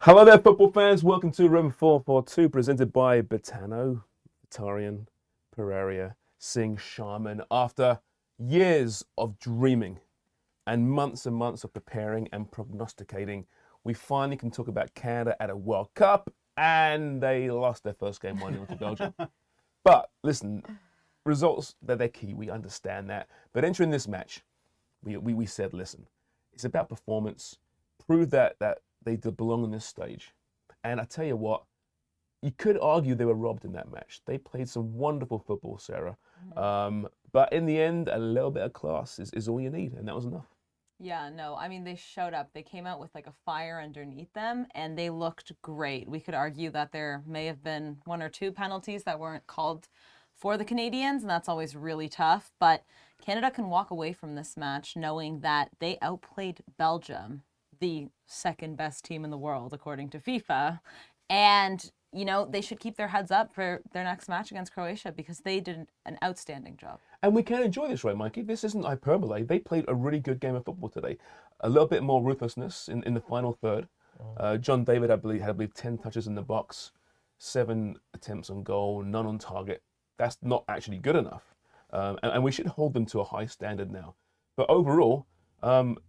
Hello there, football fans. Welcome to Room 442, presented by Betano, Vitarian, Pereira, Singh, Sharman. After years of dreaming and months of preparing and prognosticating, we finally can talk about Canada at a World Cup, and they lost their first game 1-0 to Belgium. But listen, results, they're key. We understand that. But entering this match, we said, listen, it's about performance. Prove that they belong on this stage. And I tell you what, you could argue they were robbed in that match. They played some wonderful football, Sarah. But in the end, a little bit of class is all you need, and that was enough. Yeah, no, I mean, they showed up. They came out with like a fire underneath them, and they looked great. We could argue that there may have been one or two penalties that weren't called for the Canadians, and that's always really tough. But Canada can walk away from this match knowing that they outplayed Belgium, the second best team in the world, according to FIFA. And, you know, they should keep their heads up for their next match against Croatia because they did an outstanding job. And we can enjoy this, right, Mikey? This isn't hyperbole. They played a really good game of football today. A little bit more ruthlessness in the final third. John David, I believe, 10 touches in the box, 7 attempts on goal, none on target. That's not actually good enough. And we should hold them to a high standard now. But overall,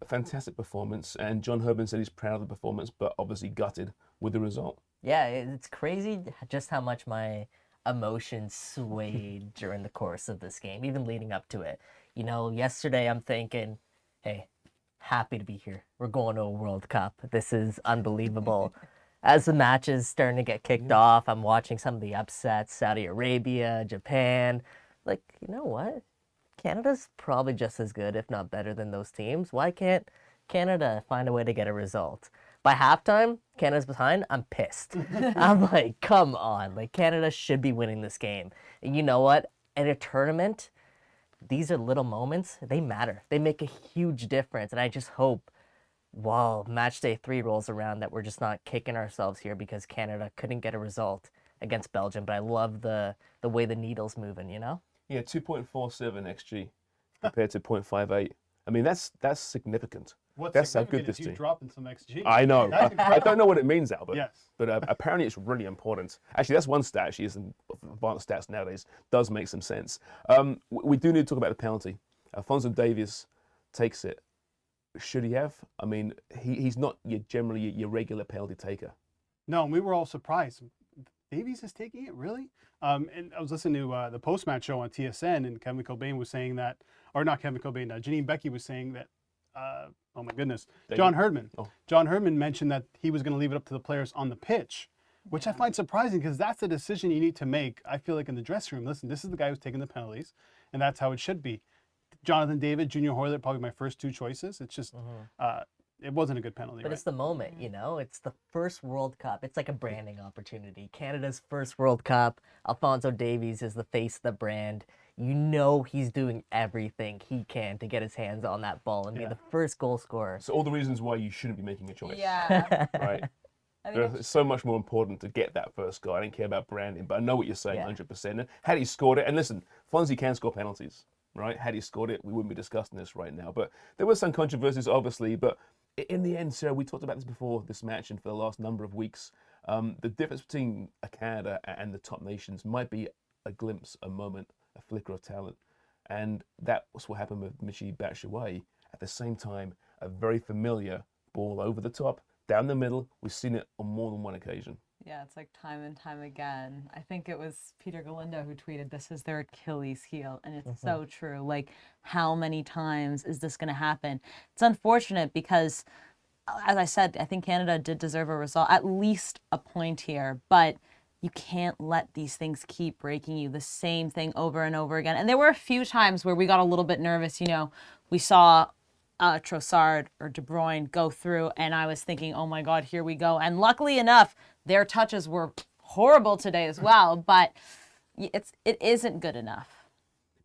fantastic performance. And John Herdman said he's proud of the performance, but obviously gutted with the result. Yeah, it's crazy just how much my emotions swayed during the course of this game, even leading up to it. You know, yesterday I'm thinking, hey, happy to be here. We're going to a World Cup. This is unbelievable. As the match is starting to get kicked off, I'm watching some of the upsets, Saudi Arabia, Japan. Like, you know what? Canada's probably just as good, if not better than those teams. Why can't Canada find a way to get a result? By halftime, Canada's behind, I'm pissed. I'm like, come on. Like, Canada should be winning this game. And you know what? In a tournament, these are little moments. They matter. They make a huge difference. And I just hope, while match day 3 rolls around, that we're just not kicking ourselves here because Canada couldn't get a result against Belgium. But I love the way the needle's moving, you know? Yeah, 2.47 XG compared to 0.58. I mean, that's significant. That's how good this team. Dropping some XG. I know. I don't know what it means, Albert. Yes. But apparently it's really important. Actually, that's one stat. Actually, is advanced stats nowadays. Does make some sense. We do need to talk about the penalty. Alphonso Davies takes it. Should he have? I mean, he's not generally your regular penalty taker. No, and we were all surprised. Davies is taking it, really? And I was listening to the post-match show on TSN, and Kevin Cobain was saying that, or not Kevin Cobain, Janine Becky was saying that, oh my goodness, John Herdman. Oh. John Herdman mentioned that he was going to leave it up to the players on the pitch, which I find surprising because that's the decision you need to make, I feel like, in the dressing room. Listen, this is the guy who's taking the penalties, and that's how it should be. Jonathan David, Junior Hoylett, probably my first 2 choices. It's just... it wasn't a good penalty. But it's the moment, you know? It's the first World Cup. It's like a branding opportunity. Canada's first World Cup. Alphonso Davies is the face of the brand. You know he's doing everything he can to get his hands on that ball and be the first goal scorer. So all the reasons why you shouldn't be making a choice. Yeah. Right. It's so much more important to get that first goal. I don't care about branding, but I know what you're saying 100%. And had he scored it, and listen, Fonzie can score penalties, right? Had he scored it, we wouldn't be discussing this right now. But there were some controversies, obviously, but in the end, Sarah, we talked about this before this match and for the last number of weeks. The difference between Canada and the top nations might be a glimpse, a moment, a flicker of talent. And that was what happened with Michy Batshuayi. At the same time, a very familiar ball over the top, down the middle. We've seen it on more than one occasion. Yeah, it's like time and time again. I think it was Peter Galindo who tweeted, this is their Achilles heel. And it's so true. Like, how many times is this going to happen? It's unfortunate because, as I said, I think Canada did deserve a result, at least a point here. But you can't let these things keep breaking you. The same thing over and over again. And there were a few times where we got a little bit nervous. You know, we saw Trossard or De Bruyne go through, and I was thinking, oh my God, here we go. And luckily enough, their touches were horrible today as well, but it isn't good enough.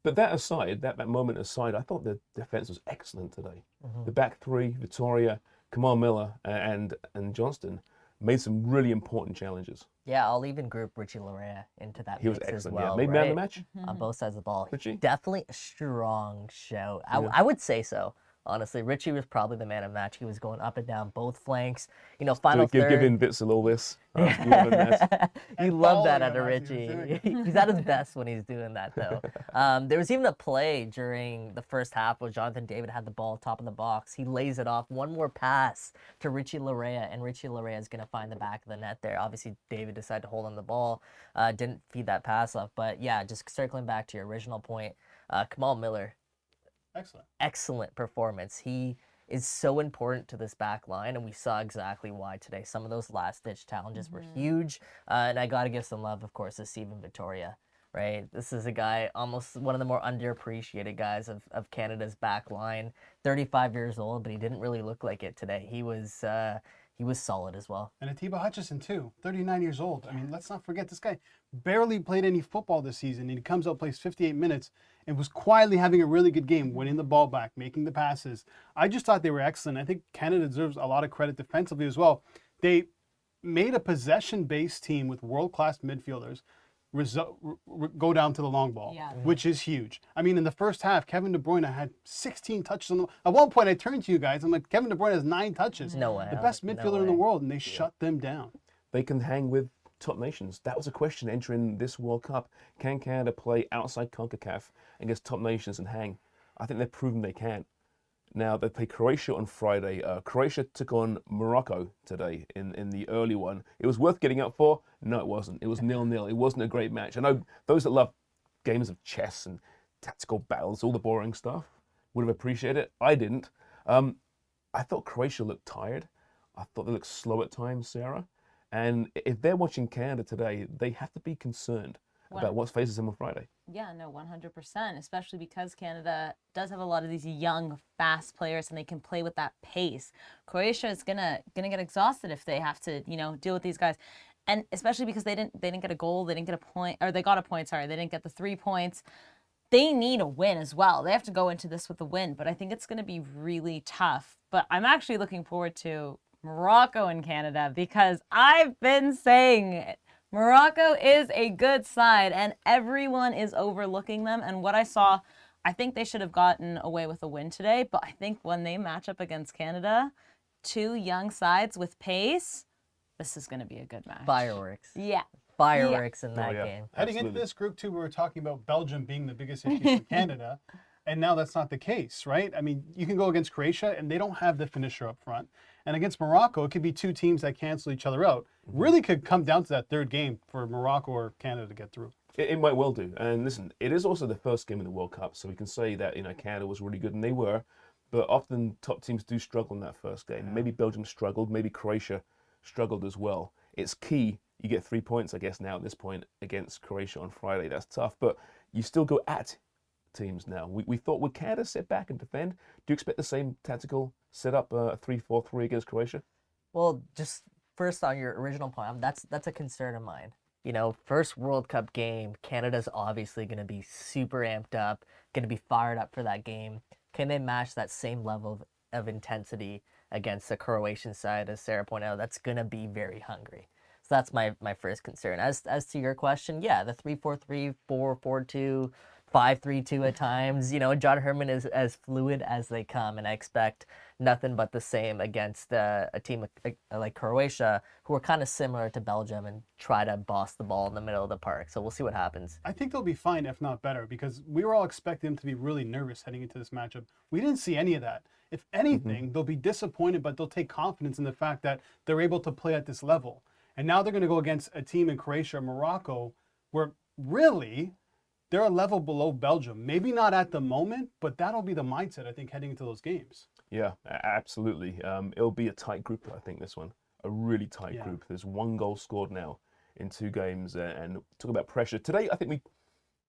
But that aside, that moment aside, I thought the defense was excellent today. The back 3, Victoria, Kamal Miller, and Johnston, made some really important challenges. Yeah, I'll even group Richie Laryea into that He was mix excellent, as well. Maybe man of the match? On both sides of the ball. Richie? Definitely a strong shout. I would say so. Honestly, Richie was probably the man of match. He was going up and down both flanks. You know, final third. Giving Witzel all this. You love him, Ness. You And love that following out of him as he was Richie. doing He's at his best when he's doing that, though. There was even a play during the first half where Jonathan David had the ball top of the box. He lays it off. One more pass to Richie Larea, and Richie Larea is going to find the back of the net there. Obviously, David decided to hold on the ball. Didn't feed that pass off. But, yeah, just circling back to your original point, Kamal Miller, excellent performance. He is so important to this back line, and we saw exactly why today. Some of those last-ditch challenges were huge, and I got to give some love, of course, to Steven Victoria, right? This is a guy, almost one of the more underappreciated guys of Canada's back line. 35 years old, but he didn't really look like it today. He was solid as well. And Atiba Hutchison, too, 39 years old. I mean, let's not forget, this guy barely played any football this season, and he comes out, plays 58 minutes, and was quietly having a really good game, winning the ball back, making the passes. I just thought they were excellent. I think Canada deserves a lot of credit defensively as well. They made a possession-based team with world-class midfielders go down to the long ball, which is huge. I mean, in the first half, Kevin De Bruyne had 16 touches on the. At one point, I turned to you guys. I'm like, Kevin De Bruyne has 9 touches. No way. The best midfielder in the world, and they shut them down. They can hang with top nations. That was a question entering this World Cup. Can Canada play outside CONCACAF against top nations and hang? I think they've proven they can. Now, they play Croatia on Friday. Croatia took on Morocco today in the early one. It was worth getting up for? No, it wasn't. It was 0-0. It wasn't a great match. I know those that love games of chess and tactical battles, all the boring stuff, would have appreciated it. I didn't. I thought Croatia looked tired. I thought they looked slow at times, Sarah. And if they're watching Canada today, they have to be concerned about what faces them on Friday. Yeah, no, 100%, especially because Canada does have a lot of these young, fast players, and they can play with that pace. Croatia is gonna get exhausted if they have to, deal with these guys, and especially because they didn't get a goal, they didn't get a point, or they got a point. Sorry, they didn't get the 3 points. They need a win as well. They have to go into this with a win, but I think it's going to be really tough. But I'm actually looking forward to Morocco and Canada, because I've been saying it. Morocco is a good side, and everyone is overlooking them. And what I saw, I think they should have gotten away with a win today. But I think when they match up against Canada, 2 young sides with pace, this is going to be a good match. Fireworks. Yeah. Fireworks in that game. Heading Absolutely. into this group, too, we were talking about Belgium being the biggest issue for Canada. And now that's not the case, right? I mean, you can go against Croatia, and they don't have the finisher up front. And against Morocco, it could be 2 teams that cancel each other out. Really could come down to that third game for Morocco or Canada to get through. It might well do. And listen, it is also the first game in the World Cup, so we can say that Canada was really good, and they were. But often top teams do struggle in that first game. Maybe Belgium struggled, maybe Croatia struggled as well. It's key. You get 3 points, I guess, now at this point against Croatia on Friday. That's tough, but you still go at teams now. We thought, would Canada sit back and defend? Do you expect the same tactical setup, 3-4-3 against Croatia? Well, just first on your original point, that's a concern of mine. First World Cup game, Canada's obviously going to be super amped up, going to be fired up for that game. Can they match that same level of intensity against the Croatian side? As Sarah pointed out, that's going to be very hungry. So that's my first concern. As to your question, yeah, the 3-4-3, 4-4-2, 5-3-2 at times. John Herman is as fluid as they come, and I expect nothing but the same against a team like Croatia, who are kind of similar to Belgium and try to boss the ball in the middle of the park. So we'll see what happens. I think they'll be fine, if not better, because we were all expecting them to be really nervous heading into this matchup. We didn't see any of that. If anything, they'll be disappointed, but they'll take confidence in the fact that they're able to play at this level. And now they're going to go against a team in Croatia or Morocco where really they're a level below Belgium. Maybe not at the moment, but that'll be the mindset, I think, heading into those games. Yeah, absolutely. It'll be a tight group, I think, this one. A really tight group. There's 1 goal scored now in 2 games. And talk about pressure. Today, I think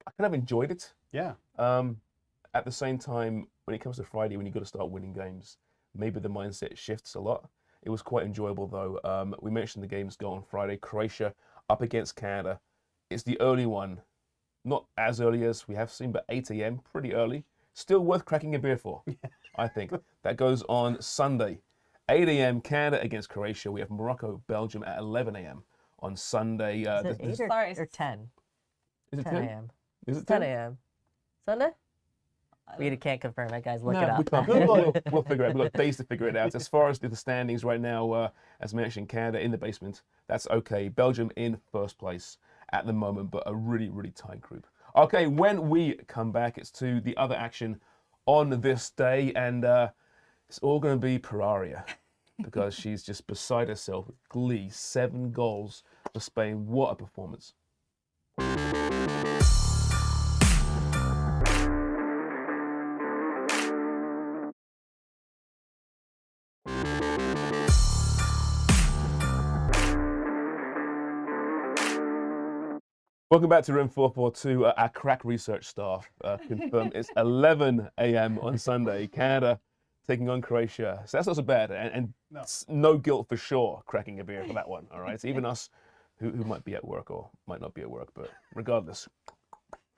I kind of enjoyed it. Yeah. At the same time, when it comes to Friday, when you've got to start winning games, maybe the mindset shifts a lot. It was quite enjoyable, though. We mentioned the games go on Friday. Croatia up against Canada. It's the early one. Not as early as we have seen, but 8 a.m., pretty early. Still worth cracking a beer for, I think. That goes on Sunday. 8 a.m., Canada against Croatia. We have Morocco, Belgium at 11 a.m. on Sunday. Is it 8 or 10? Is it 10 10 a.m. Is it 10 10? a.m. Sunday? We can't confirm it, guys. Look it No, we up. can't. We'll figure it out. We've got days to figure it out. As far as the standings right now, as mentioned, Canada in the basement. That's okay. Belgium in first place at the moment, but a really, really tight group. Okay, when we come back, it's to the other action on this day, and it's all going to be Pereira because she's just beside herself with glee. 7 goals for Spain. What a performance. Welcome back to Room 442. Our crack research staff confirmed it's 11 a.m. on Sunday. Canada taking on Croatia. So that's not so bad. And no guilt for sure cracking a beer for that one. All right. So even us who might be at work or might not be at work, but regardless,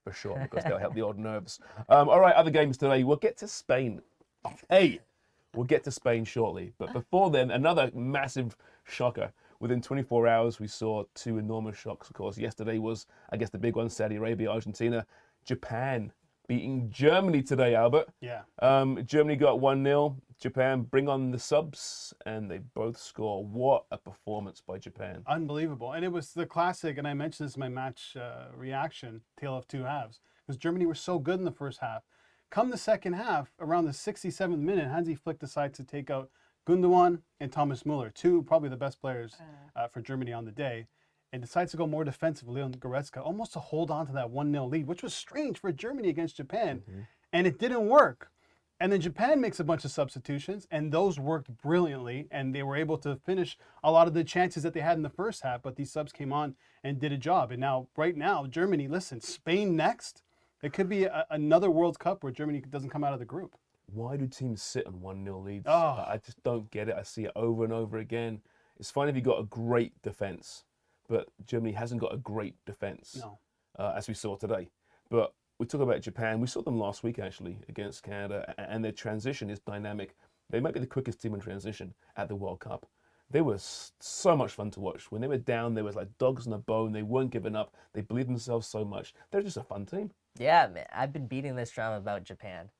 for sure, because they'll help the old nerves. All right. Other games today. We'll get to Spain. Hey, we'll get to Spain shortly. But before then, another massive shocker. Within 24 hours, we saw 2 enormous shocks, of course. Yesterday was, I guess, the big one, Saudi Arabia, Argentina. Japan beating Germany today, Albert. Yeah. Germany got 1-0. Japan bring on the subs, and they both score. What a performance by Japan. Unbelievable. And it was the classic, and I mentioned this in my match reaction, tale of two halves, because Germany were so good in the first half. Come the second half, around the 67th minute, Hansi Flick decides to take out Gundogan and Thomas Muller, 2 probably the best players for Germany on the day, and decides to go more defensive. Leon Goretzka almost to hold on to that 1-0 lead, which was strange for Germany against Japan, and it didn't work. And then Japan makes a bunch of substitutions, and those worked brilliantly, and they were able to finish a lot of the chances that they had in the first half, but these subs came on and did a job. And now, right now, Germany, listen, Spain next, it could be another World Cup where Germany doesn't come out of the group. Why do teams sit on 1-0 leads? Oh. I just don't get it. I see it over and over again. It's fine if you've got a great defense, but Germany hasn't got a great defense, as we saw today. But we talk about Japan. We saw them last week, actually, against Canada, and their transition is dynamic. They might be the quickest team in transition at the World Cup. They were so much fun to watch. When they were down, they was like dogs on a bone. They weren't giving up. They believed themselves so much. They're just a fun team. Yeah, man, I've been beating this drum about Japan.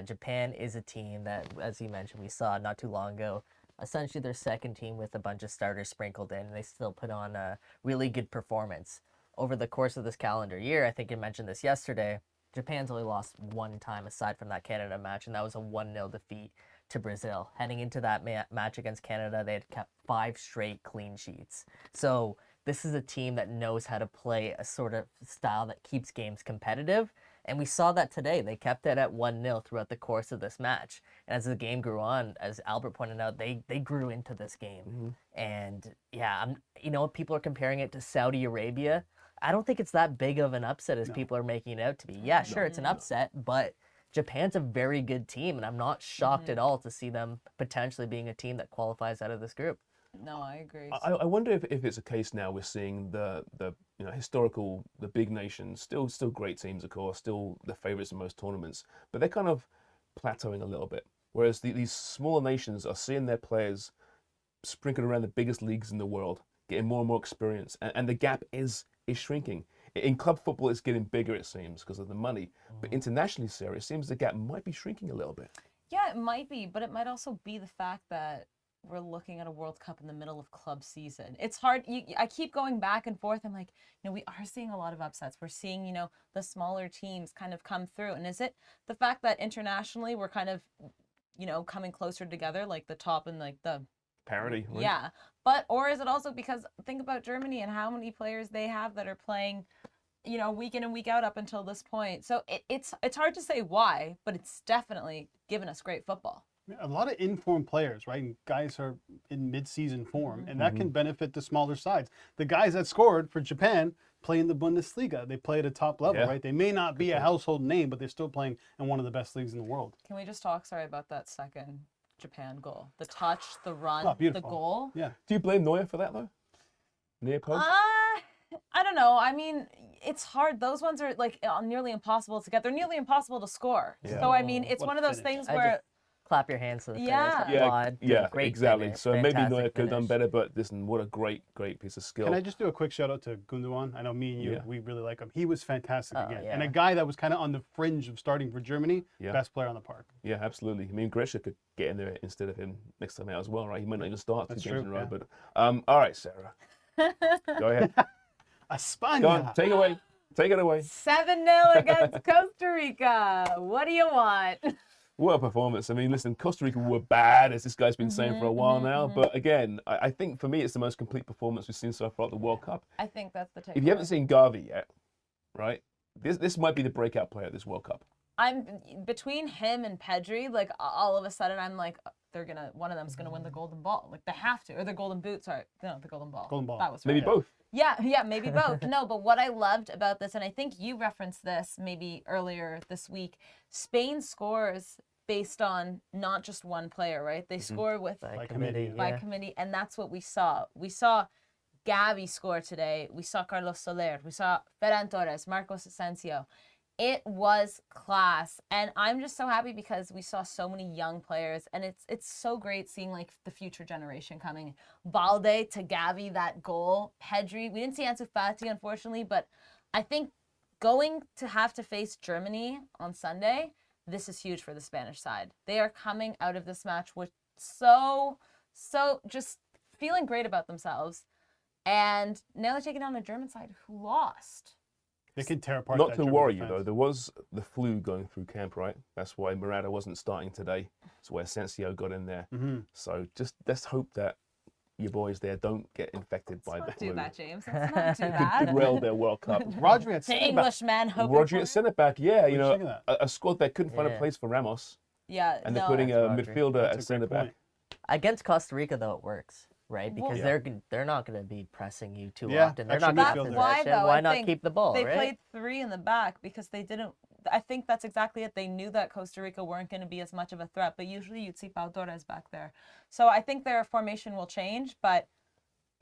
Japan is a team that, as you mentioned, we saw not too long ago. Essentially, their second team with a bunch of starters sprinkled in, and they still put on a really good performance. Over the course of this calendar year, I think you mentioned this yesterday, Japan's only lost 1 time aside from that Canada match, and that was a 1-0 defeat to Brazil. Heading into that match against Canada, they had kept 5 straight clean sheets. So this is a team that knows how to play a sort of style that keeps games competitive. And we saw that today. They kept it at 1-0 throughout the course of this match. And as the game grew on, as Albert pointed out, they grew into this game. And yeah, people are comparing it to Saudi Arabia. I don't think it's that big of an upset as people are making it out to be. Yeah, sure, it's an upset, but Japan's a very good team, and I'm not shocked at all to see them potentially being a team that qualifies out of this group. No, I agree. I wonder if it's a case now we're seeing the historical, the big nations, still great teams, of course, still the favourites in most tournaments, but they're kind of plateauing a little bit. Whereas these smaller nations are seeing their players sprinkled around the biggest leagues in the world, getting more and more experience, and the gap is shrinking. In club football, it's getting bigger, it seems, because of the money. But internationally, Sarah, it seems the gap might be shrinking a little bit. Yeah, it might be, but it might also be the fact that we're looking at a World Cup in the middle of club season. It's hard. I keep going back and forth. I'm like, we are seeing a lot of upsets. We're seeing, the smaller teams kind of come through. And is it the fact that internationally we're kind of, coming closer together, like the top and like the parity? Right? Yeah. Or is it also because think about Germany and how many players they have that are playing, week in and week out up until this point. So it's hard to say why, but it's definitely given us great football. A lot of informed players, right? And guys are in mid-season form, and that can benefit the smaller sides. The guys that scored for Japan play in the Bundesliga. They play at a top level, right? They may not be a household name, but they're still playing in one of the best leagues in the world. Can we just talk, about that second Japan goal? The touch, the run, the goal. Yeah. Do you blame Neuer for that, though? Near post? I don't know. I mean, it's hard. Those ones are like nearly impossible to get. They're nearly impossible to score. Yeah. So, it's one of those things where... clap your hands for the Yeah. finish. Applaud. Yeah, Great exactly. finish. So maybe Fantastic Neuer could have done finish. better, but listen, what a great piece of skill. Can I just do a quick shout out to Gundogan? I know me and you, Yeah. we really like him. He was fantastic Oh, again. yeah. And a guy that was kind of on the fringe of starting for Germany, Yeah. best player on the park. Yeah, absolutely. I mean, Gresha could get in there instead of him next time out as well, right? He might not even start That's 2 games true, in a row. yeah. But all right, Sarah, go ahead. España. Go on, take it away. Take it away. 7-0 against Costa Rica. What do you want? What a performance. I mean, listen, Costa Rica were bad, as this guy's been saying for a while now. But again, I think for me, it's the most complete performance we've seen so far at the World Cup. I think that's the takeaway. If you haven't seen Gavi yet, right, this might be the breakout player at this World Cup. I'm between him and Pedri, like all of a sudden I'm like one of them's gonna win the golden ball. Like they have to, or the golden boot, sorry. No, the golden ball. Golden ball. That was Maybe right. both. Yeah, maybe both. No, but what I loved about this, and I think you referenced this maybe earlier this week, Spain scores based on not just one player, right? They score with By By committee. committee, by Yeah. committee, and that's what we saw. We saw Gavi score today. We saw Carlos Soler. We saw Ferran Torres, Marcos Asensio. It was class, and I'm just so happy because we saw so many young players, and it's so great seeing like the future generation coming. Balde to Gavi, that goal. Pedri. We didn't see Ansu Fati, unfortunately, but I think going to have to face Germany on Sunday, this is huge for the Spanish side. They are coming out of this match with so just feeling great about themselves, and now they're taking on the German side who lost. They can tear apart Not that to German worry you, defense. though. There was the flu going through camp, right? That's why Morata wasn't starting today. That's why Asensio got in there. Mhm. So just let's hope that your boys there don't get infected by the Let's flu. do that, James. Let's not do Could that. derail their World Cup. Rodri at The centre back. Englishman hoping Rodri for at it. centre back, yeah, What do you you know, think of that? a squad that couldn't find a Yeah. place for Ramos, Yeah, and no. they're putting a That's Rodri. midfielder That's at a centre great back. point. Against Costa Rica, though, it works, right? Well- Because Yeah. they're not going to be pressing you too Yeah, often. They're extra not going to midfielder. have Why, possession. though? Why I not think keep the ball, They right? played 3 in the back because they didn't. I think that's exactly it. They knew that Costa Rica weren't going to be as much of a threat, but usually you'd see Pau Torres back there. So I think their formation will change, but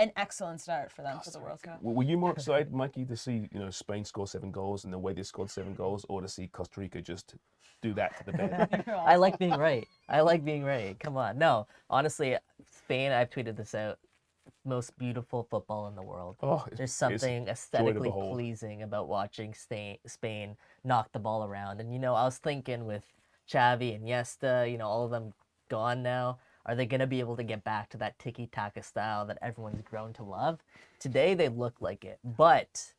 an excellent start for them for the World Cup. Were you more excited, Mikey, to see Spain score 7 goals and the way they scored 7 goals, or to see Costa Rica just do that to the bed? I like being right. I like being right. Come on. No, honestly, Spain, I've tweeted this out. Most beautiful football in the world. Oh, There's it's something aesthetically behold. pleasing about watching Spain knock the ball around. And, I was thinking with Xavi and Iniesta, all of them gone now, are they going to be able to get back to that tiki-taka style that everyone's grown to love? Today, they look like it. But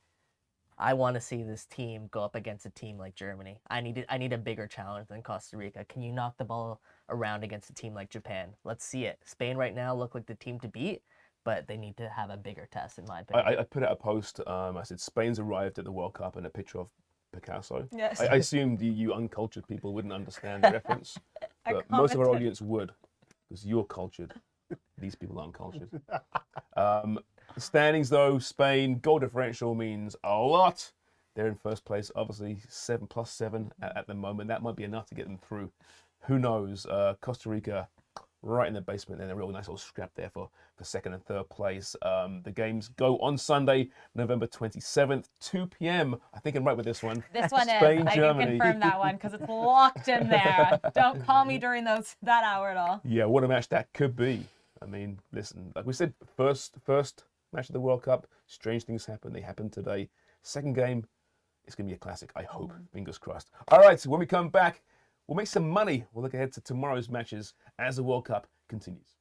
I want to see this team go up against a team like Germany. I need a bigger challenge than Costa Rica. Can you knock the ball around against a team like Japan? Let's see it. Spain right now look like the team to beat, but they need to have a bigger test, in my opinion. I put out a post. I said Spain's arrived at the World Cup and a picture of Picasso. Yes. I assumed you uncultured people wouldn't understand the reference, I but most of our commented. audience would, because you're cultured. These people aren't cultured. Standings though, Spain goal differential means a lot. They're in first place, obviously 7+7 at the moment. That might be enough to get them through. Who knows? Costa Rica right in the basement, and a real nice little scrap there for second and third place. The games go on Sunday, November 27th, 2 p.m. I think I'm right with this one. This one Spain, is. I Germany. can confirm that one because it's locked in there. Don't call me during that hour at all. Yeah, what a match that could be. I mean, listen, like we said, first match of the World Cup, strange things happen. They happened today. Second game, it's going to be a classic, I hope. Fingers crossed. All right, so when we come back, we'll make some money. We'll look ahead to tomorrow's matches as the World Cup continues.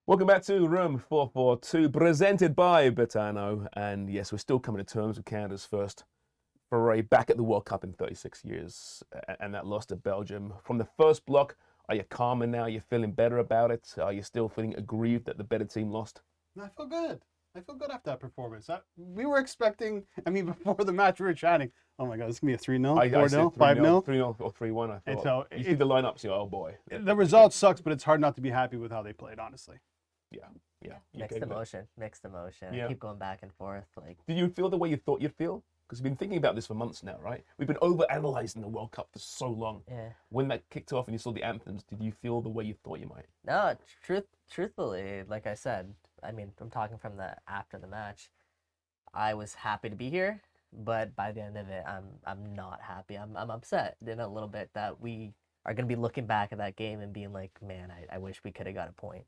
Welcome back to Room 442, presented by Betano. And yes, we're still coming to terms with Canada's first foray back at the World Cup in 36 years. And that loss to Belgium. From the first block, are you calmer now? Are you feeling better about it? Are you still feeling aggrieved that the better team lost? I feel good. I feel good after that performance. We were expecting, before the match we were chatting, oh my God, it's going to be a 3-0, 4-0, 5-0. 3-0 or 3-1, I And thought. so You see the lineups, you go, oh boy. The result sucks, but it's hard not to be happy with how they played, honestly. Yeah. You Mixed okay with that? emotion. Mixed emotion. Yeah. I keep going back and forth. Like, Did you feel the way you thought you'd feel Because we've been thinking about this for months now, right? We've been over-analyzing the World Cup for so long. Yeah. When that kicked off and you saw the anthems, did you feel the way you thought you might? No, truthfully, like I said, I mean, I'm talking from the after the match. I was happy to be here, but by the end of it, I'm not happy. I'm upset in a little bit that we are going to be looking back at that game and being like, man, I wish we could have got a point.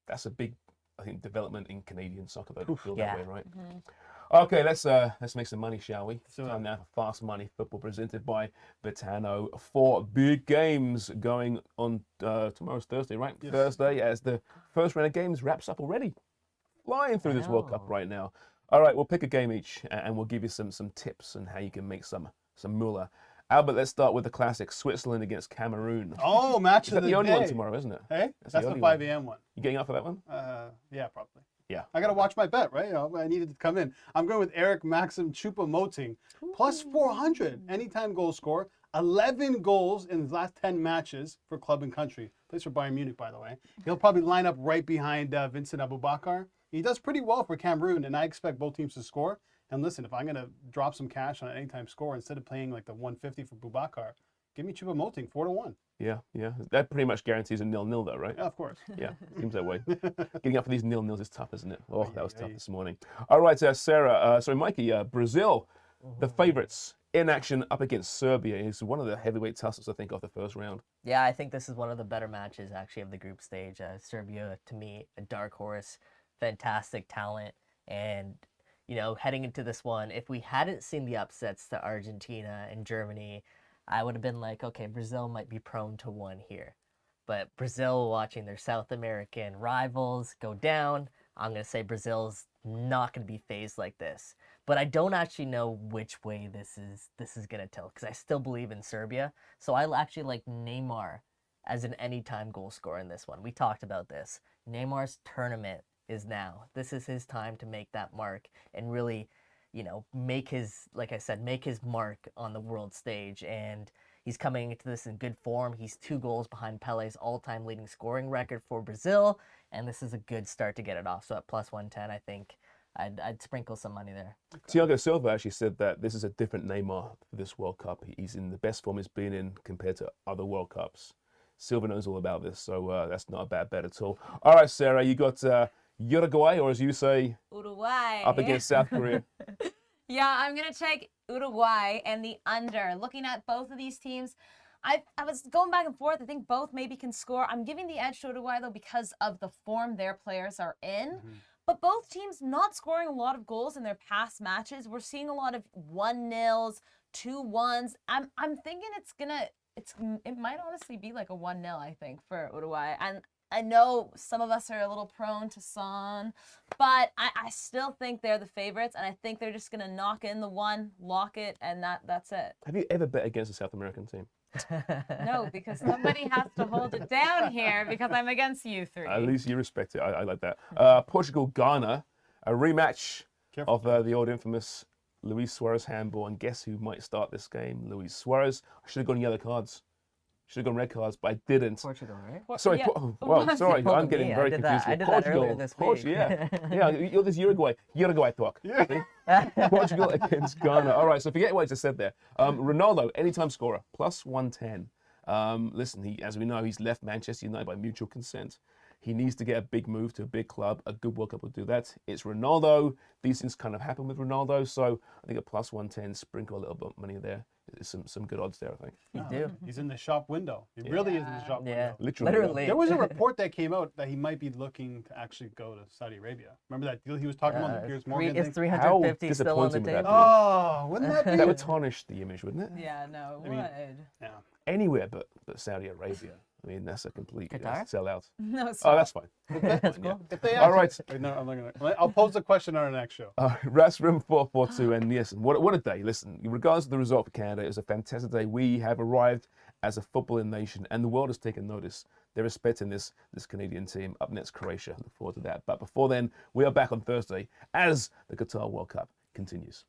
That's a big, I think, development in Canadian soccer, though, to feel yeah. that way, right? Okay, let's make some money, shall we? So, Time now for Fast Money Football presented by Betano. 4 big games going on tomorrow's Thursday, right? Yes. Thursday, as the first round of games wraps up already. Flying through this World Cup right now. All right, we'll pick a game each, and we'll give you some tips on how you can make some moolah. Albert, let's start with the classic, Switzerland against Cameroon. Oh, match Is of that the the only day. one tomorrow, isn't it? Hey, That's that's the the only 5 one. a.m. one. You getting up for that one? Yeah, probably. Yeah. I got to watch my bet, right? You know, I needed to come in. I'm going with Eric Maxim Choupo-Moting, plus 400 anytime goal scorer. 11 goals in his last 10 matches for club and country. Plays for Bayern Munich, by the way. He'll probably line up right behind Vincent Aboubakar. He does pretty well for Cameroon, and I expect both teams to score. And listen, if I'm going to drop some cash on an anytime score instead of playing like the 150 for Boubacar, give me Choupo-Moting 4-1. Yeah. That pretty much guarantees a 0-0, though, right? Yeah, of course. Yeah, seems that way. Getting up for these 0-0s is tough, isn't it? Oh, that was tough yeah. this morning. All right, Mikey, Brazil, the favourites in action up against Serbia is one of the heavyweight tussles, I think, of the first round. Yeah, I think this is one of the better matches, actually, of the group stage. Serbia, to me, a dark horse, fantastic talent. And, you know, heading into this one, if we hadn't seen the upsets to Argentina and Germany, I would have been like, okay, Brazil might be prone to one here. But Brazil, watching their South American rivals go down, I'm going to say Brazil's not going to be phased like this. But I don't actually know which way this is going to tilt, because I still believe in Serbia. So I actually like Neymar as an anytime goal scorer in this one. We talked about this. Neymar's tournament is now. This is his time to make that mark and really, you know, make his mark on the world stage. And he's coming into this in good form. He's 2 goals behind Pele's all-time leading scoring record for Brazil, and this is a good start to get it off. So at plus 110, I think I'd sprinkle some money there. Thiago Silva actually said that this is a different Neymar for this World Cup. He's in the best form he's been in compared to other World Cups. Silva knows all about this, so that's not a bad bet at all. All right, Sarah, you got Uruguay, or as you say, Uruguay. up against South Korea. Yeah, I'm going to take Uruguay and the under. Looking at both of these teams, I was going back and forth. I think both maybe can score. I'm giving the edge to Uruguay, though, because of the form their players are in. But both teams not scoring a lot of goals in their past matches. We're seeing a lot of 1-0s, 2-1s. I'm thinking it might honestly be like a 1-0, I think, for Uruguay. And I know some of us are a little prone to Son, but I still think they're the favorites, and I think they're just going to knock in the one, lock it, and that's it. Have you ever bet against a South American team? No, because somebody has to hold it down here because I'm against you 3. At least you respect it. I like that. Portugal, Ghana, a rematch of the old infamous Luis Suarez handball. And guess who might start this game? Luis Suarez. I should have gone yellow cards. Should have gone red cards, but I didn't. Portugal, right? Sorry, sorry, Told I'm getting me. very I did that. confused. I here. did that earlier this week. Yeah, you're this Uruguay talk. Yeah. Portugal against Ghana. All right, so forget what I just said there. Ronaldo, anytime scorer, plus 110. Listen, as we know, he's left Manchester United by mutual consent. He needs to get a big move to a big club. A good World Cup will do that. It's Ronaldo. These things kind of happen with Ronaldo, so I think a plus 110, sprinkle a little bit of money there. There's some good odds there, I think. You do. He's in the shop window. He really is in the shop Yeah. window. Literally. There was a report that came out that he might be looking to actually go to Saudi Arabia. Remember that deal he was talking about, the Piers Morgan Is thing? 350 still on the disappointing would that table? be? Oh, wouldn't that be? That would tarnish the image, wouldn't it? Yeah, no, it I mean- would. Yeah. Anywhere but Saudi Arabia. I mean, that's a complete Qatar? sellout. No, Oh, that's fine. That's cool. If they All right. actually- No, I'm not gonna. I'll pose the question on our next show. Rats Room 442, and yes, what a day. Listen, regardless of the result for Canada, it was a fantastic day. We have arrived as a footballing nation, and the world has taken notice. They're respecting this Canadian team. Up next, Croatia. Look forward to that. But before then, we are back on Thursday as the Qatar World Cup continues.